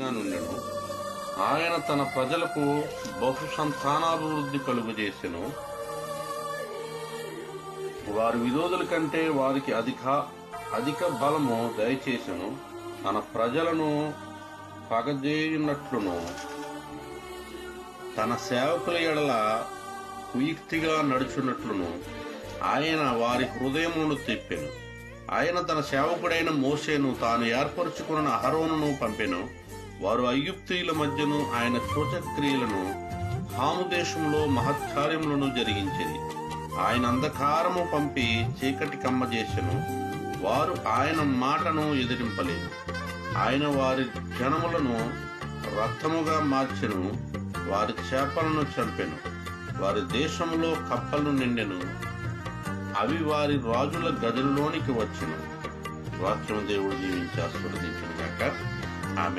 గా నుండెను. ఆయన తన ప్రజలకు బహు సంతానాభివృద్ధి కలుగజేసెను. వారి విరోధుల కంటే వారికి అధిక బలము దయచేసెను. తన ప్రజలను పగజేయునట్లును తన సేవకుల ఎడల కుయుక్తిగా నడుచున్నట్లును ఆయన వారి హృదయమును తిప్పెను. ఆయన తన సేవకుడైన మోషేను తాను ఏర్పరచుకున్న అహరోనును పంపెను. వారు ఐగుప్తీయుల మధ్యను ఆయన సూచక్రియలను హాము దేశంలో మహత్కార్యములను జరిగించింది. ఆయన అంధకారము పంపి చీకటి కమ్మజేసెను. వారు ఆయన మాటను ఎదిరింపలేదు. ఆయన వారి జనములను రక్తముగా మార్చెను. వారి చేపలను చంపెను. వారి దేశంలో కప్పలు నిండెను. అవి వారి రాజుల గదుల్లోనికి వచ్చెను. వాక్యము దేవుడు దీవించి ఆశీర్వదించును గాక. ఆమేన్.